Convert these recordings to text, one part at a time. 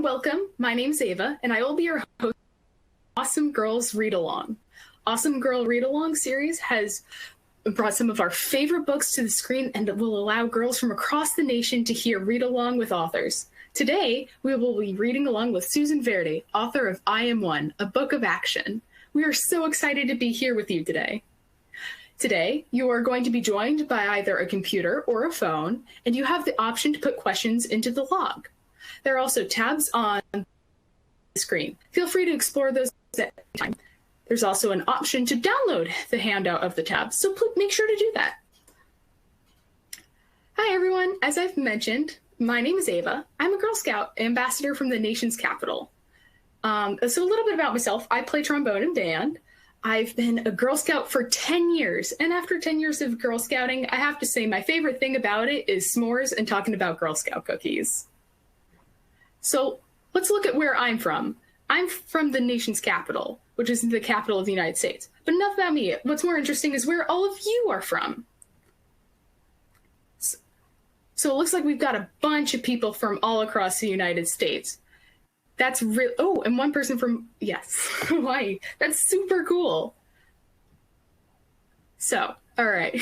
welcome. My name's Ava, and I will be your host of Awesome Girls Read Along. Awesome Girl Read Along series has brought some of our favorite books to the screen and will allow girls from across the nation to hear read along with authors. Today, we will be reading along with Susan Verde, author of I Am One, a book of action. We are so excited to be here with you today. Today, you are going to be joined by either a computer or a phone, and you have the option to put questions into the log. There are also tabs on the screen. Feel free to explore those at any time. There's also an option to download the handout of the tabs, so make sure to do that. Hi, everyone. As I've mentioned, my name is Ava. I'm a Girl Scout ambassador from the nation's capital. So a little bit about myself. I play trombone in band. I've been a Girl Scout for 10 years, and after 10 years of Girl Scouting, I have to say my favorite thing about it is s'mores and talking about Girl Scout cookies. So let's look at where I'm from. I'm from the nation's capital, which is the capital of the United States. But enough about me. What's more interesting is where all of you are from. So it looks like we've got a bunch of people from all across the United States. That's real. Oh, and one person from, yes, Hawaii. That's super cool. So, all right.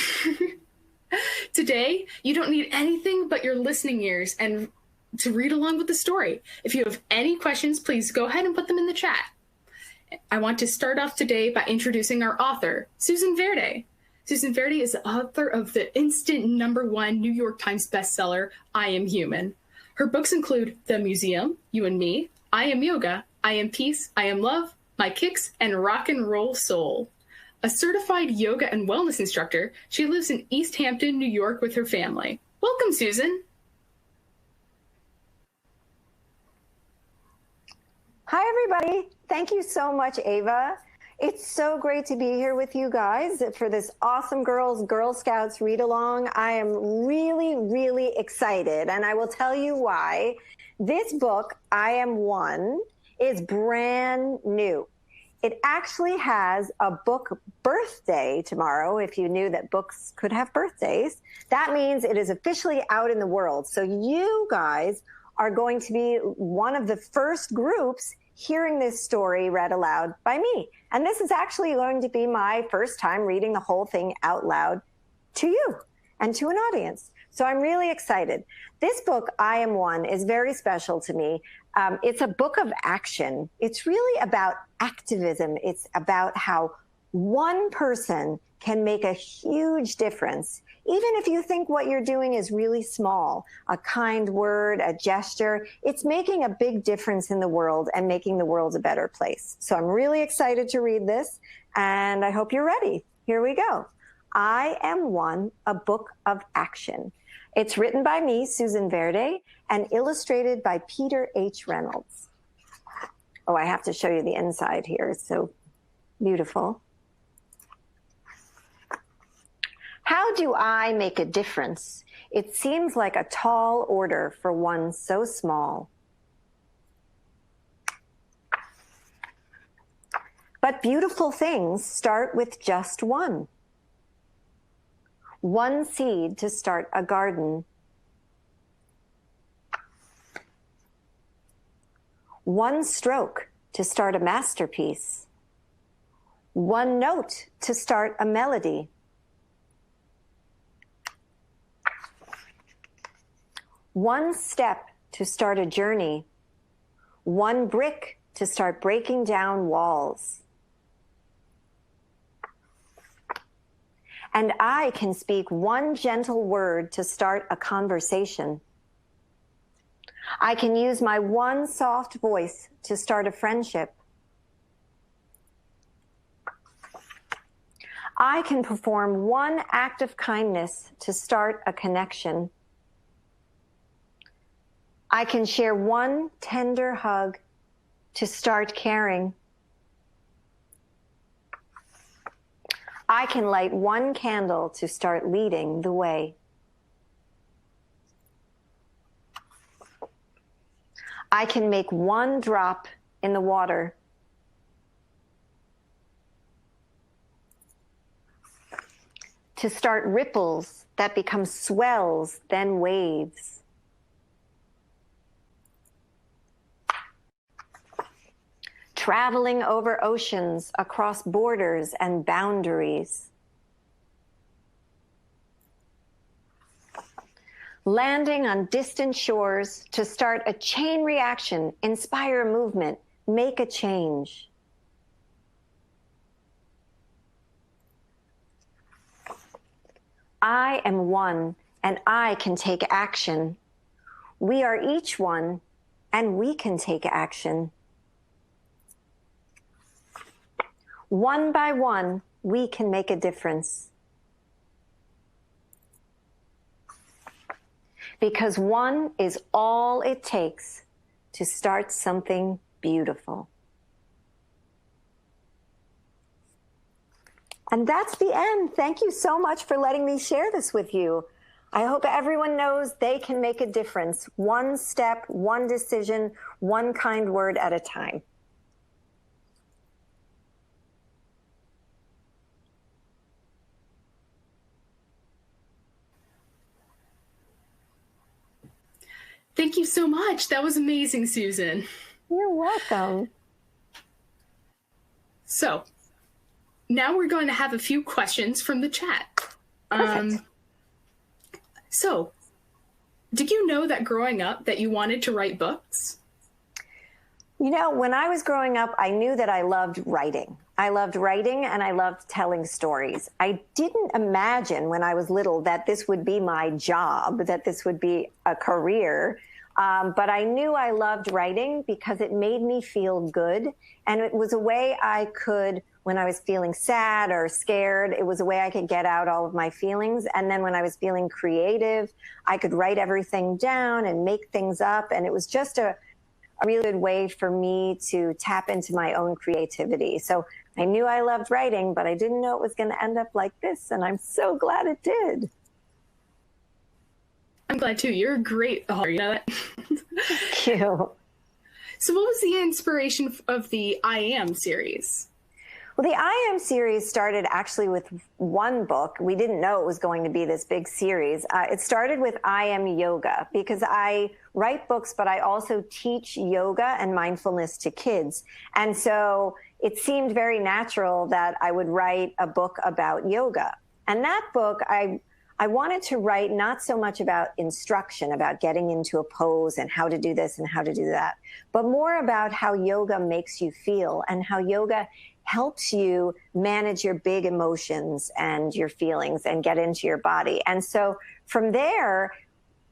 Today, you don't need anything but your listening ears and to read along with the story. If you have any questions, please go ahead and put them in the chat. I want to start off today by introducing our author, Susan Verde. Susan Verde is the author of the instant #1 New York Times bestseller, I Am Human. Her books include The Museum, You and Me, I Am Yoga, I Am Peace, I Am Love, My Kicks, and Rock and Roll Soul. A certified yoga and wellness instructor, she lives in East Hampton, New York with her family. Welcome, Susan. Hi, everybody. Thank you so much, Ava. It's so great to be here with you guys for this awesome Girl Scouts read along. I am really, really excited, and I will tell you why. This book, I Am One, is brand new. It actually has a book birthday tomorrow. If you knew that books could have birthdays, that means it is officially out in the world. So you guys are going to be one of the first groups hearing this story read aloud by me. And this is actually going to be my first time reading the whole thing out loud to you and to an audience. So I'm really excited. This book, I Am One, is very special to me. It's a book of action. It's really about activism. It's about how one person can make a huge difference. Even if you think what you're doing is really small, a kind word, a gesture, it's making a big difference in the world and making the world a better place. So I'm really excited to read this, and I hope you're ready. Here we go. I Am One, a book of action. It's written by me, Susan Verde, and illustrated by Peter H. Reynolds. Oh, I have to show you the inside here. It's so beautiful. How do I make a difference? It seems like a tall order for one so small. But beautiful things start with just one. One seed to start a garden. One stroke to start a masterpiece. One note to start a melody. One step to start a journey. One brick to start breaking down walls. And I can speak one gentle word to start a conversation. I can use my one soft voice to start a friendship. I can perform one act of kindness to start a connection. I can share one tender hug to start caring. I can light one candle to start leading the way. I can make one drop in the water to start ripples that become swells, then waves. traveling over oceans, across borders and boundaries. Landing on distant shores to start a chain reaction, inspire a movement, make a change. I am one, and I can take action. We are each one, and we can take action. One by one, we can make a difference. Because one is all it takes to start something beautiful. And that's the end. Thank you so much for letting me share this with you. I hope everyone knows they can make a difference. One step, one decision, one kind word at a time. Thank you so much. That was amazing, Susan. You're welcome. So now we're going to have a few questions from the chat. Perfect. So did you know that growing up that you wanted to write books? You know, when I was growing up, I knew that I loved writing. I loved writing and I loved telling stories. I didn't imagine when I was little that this would be my job, that this would be a career. But I knew I loved writing because it made me feel good. And it was a way I could, when I was feeling sad or scared, it was a way I could get out all of my feelings. And then when I was feeling creative, I could write everything down and make things up. And it was just a really good way for me to tap into my own creativity. So I knew I loved writing, but I didn't know it was going to end up like this. And I'm so glad it did. I'm glad too. You're a great author, you know that? Thank you. So what was the inspiration of the I Am series? Well, the I Am series started actually with one book. We didn't know it was going to be this big series. It started with I Am Yoga because I write books, but I also teach yoga and mindfulness to kids. And so it seemed very natural that I would write a book about yoga. And that book, I wanted to write not so much about instruction, about getting into a pose and how to do this and how to do that, but more about how yoga makes you feel and how yoga helps you manage your big emotions and your feelings and get into your body. And so from there,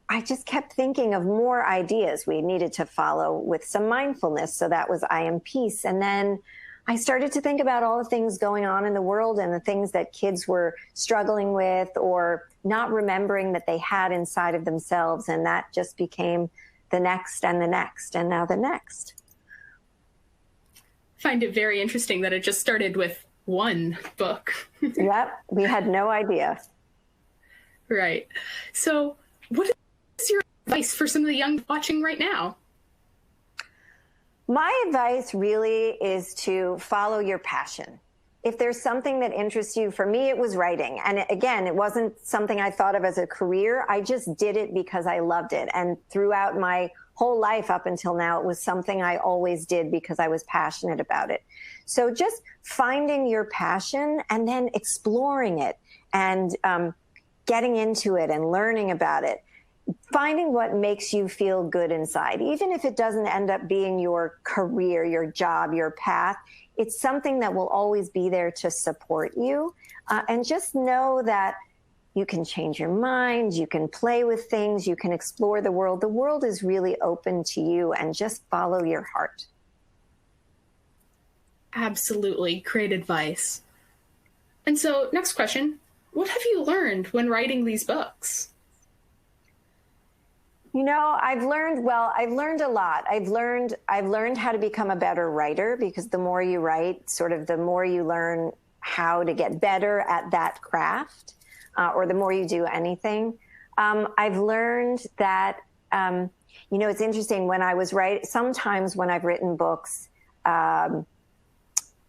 I just kept thinking of more ideas we needed to follow with some mindfulness. So that was I Am Peace. And then I started to think about all the things going on in the world and the things that kids were struggling with or not remembering that they had inside of themselves. And that just became the next and the next and now the next. I find it very interesting that it just started with one book. Yep, we had no idea. Right. So what is your advice for some of the young watching right now? My advice really is to follow your passion. If there's something that interests you, for me, it was writing. And again, it wasn't something I thought of as a career. I just did it because I loved it. And throughout my whole life up until now, it was something I always did because I was passionate about it. So just finding your passion and then exploring it and getting into it and learning about it. Finding what makes you feel good inside, even if it doesn't end up being your career, your job, your path, it's something that will always be there to support you. And just know that you can change your mind, you can play with things, you can explore the world. The world is really open to you, and just follow your heart. Absolutely. Great advice. And so next question, what have you learned when writing these books? You know, I've learned a lot. I've learned how to become a better writer, because the more you write, sort of the more you learn how to get better at that craft, or the more you do anything. I've learned that, you know, it's interesting sometimes when I've written books,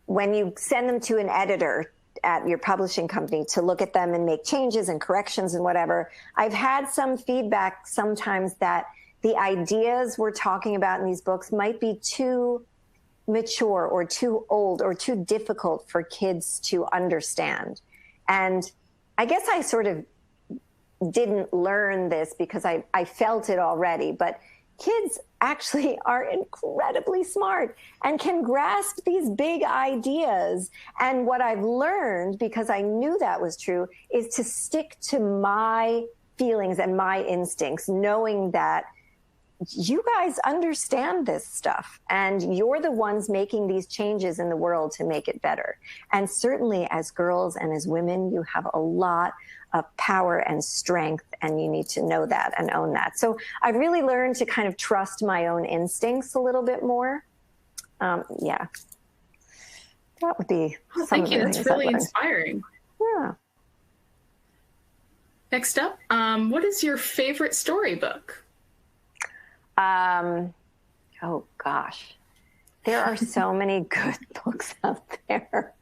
when you send them to an editor at your publishing company to look at them and make changes and corrections and whatever, I've had some feedback sometimes that the ideas we're talking about in these books might be too mature or too old or too difficult for kids to understand. And I guess I sort of didn't learn this because I felt it already, but kids actually are incredibly smart and can grasp these big ideas. And what I've learned, because I knew that was true, is to stick to my feelings and my instincts, knowing that you guys understand this stuff and you're the ones making these changes in the world to make it better. And certainly as girls and as women, you have a lot of power and strength, and you need to know that and own that. So I've really learned to kind of trust my own instincts a little bit more. Yeah, that would be. Thank you. That's really inspiring. Yeah. Next up, what is your favorite storybook? Oh gosh, there are so many good books out there.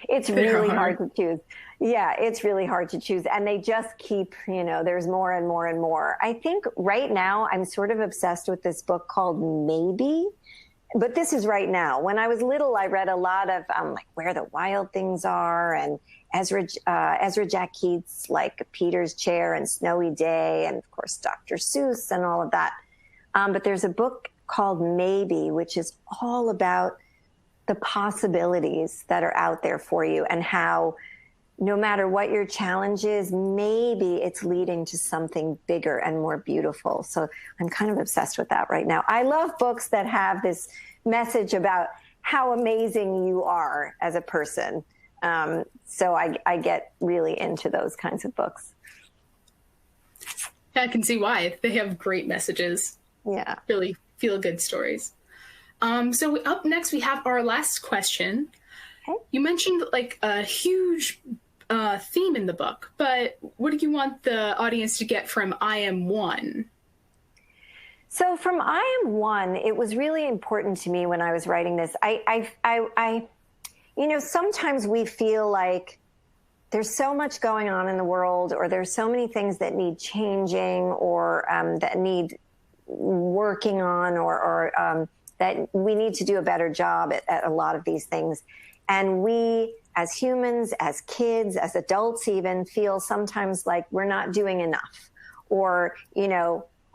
It's really hard to choose. Yeah, it's really hard to choose. And they just keep, there's more and more and more. I think right now I'm sort of obsessed with this book called Maybe, but this is right now. When I was little, I read a lot of like Where the Wild Things Are and Ezra Jack Keats, like Peter's Chair and Snowy Day, and of course Dr. Seuss and all of that. But there's a book called Maybe, which is all about the possibilities that are out there for you and how no matter what your challenge is, maybe it's leading to something bigger and more beautiful. So I'm kind of obsessed with that right now. I love books that have this message about how amazing you are as a person. So I get really into those kinds of books. Yeah, I can see why. They have great messages. Yeah. Really feel-good stories. So up next, we have our last question. Okay. You mentioned like a huge theme in the book, but what do you want the audience to get from I Am One? So from I Am One, it was really important to me when I was writing this. Sometimes we feel like there's so much going on in the world, or there's so many things that need changing, or that need working on, or that we need to do a better job at a lot of these things. And we, as humans, as kids, as adults even, feel sometimes like we're not doing enough. Or,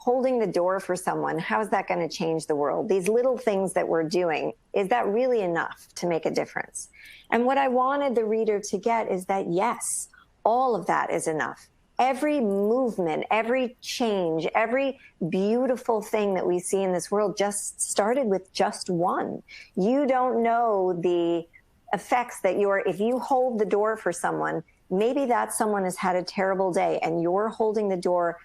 holding the door for someone, how is that going to change the world? These little things that we're doing, is that really enough to make a difference? And what I wanted the reader to get is that, yes, all of that is enough. Every movement, every change, every beautiful thing that we see in this world just started with just one. You don't know the effects that if you hold the door for someone, maybe that someone has had a terrible day, and you're holding the door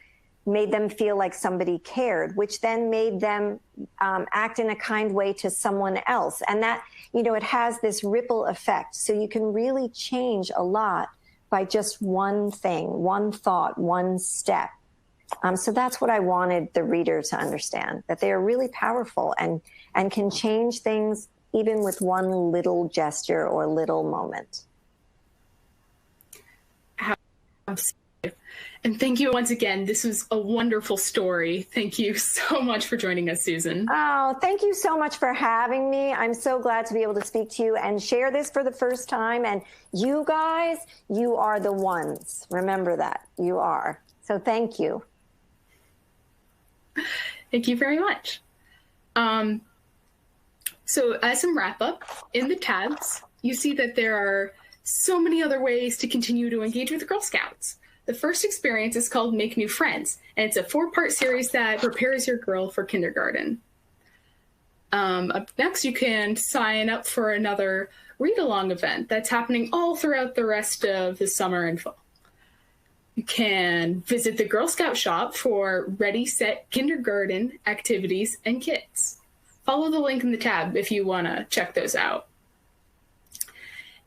made them feel like somebody cared, which then made them act in a kind way to someone else. And that, it has this ripple effect. So you can really change a lot by just one thing, one thought, one step. So that's what I wanted the reader to understand, that they are really powerful and can change things even with one little gesture or little moment. And thank you once again. This was a wonderful story. Thank you so much for joining us, Susan. Oh, thank you so much for having me. I'm so glad to be able to speak to you and share this for the first time. And you guys, you are the ones. Remember that. You are. So thank you. Thank you very much. So as some wrap up, in the tabs, you see that there are so many other ways to continue to engage with the Girl Scouts. The first experience is called Make New Friends, and it's a 4-part series that prepares your girl for kindergarten. Up next, you can sign up for another read-along event that's happening all throughout the rest of the summer and fall. You can visit the Girl Scout shop for Ready, Set, Kindergarten activities and kits. Follow the link in the tab if you want to check those out.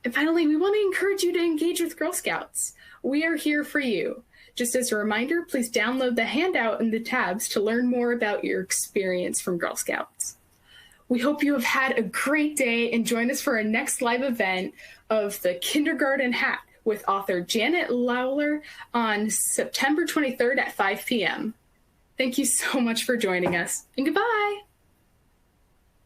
And finally, we want to encourage you to engage with Girl Scouts. We are here for you. Just as a reminder, please download the handout in the tabs to learn more about your experience from Girl Scouts. We hope you have had a great day and join us for our next live event of the Kindergarten Hat with author Janet Lawler on September 23rd at 5 p.m. Thank you so much for joining us, and goodbye.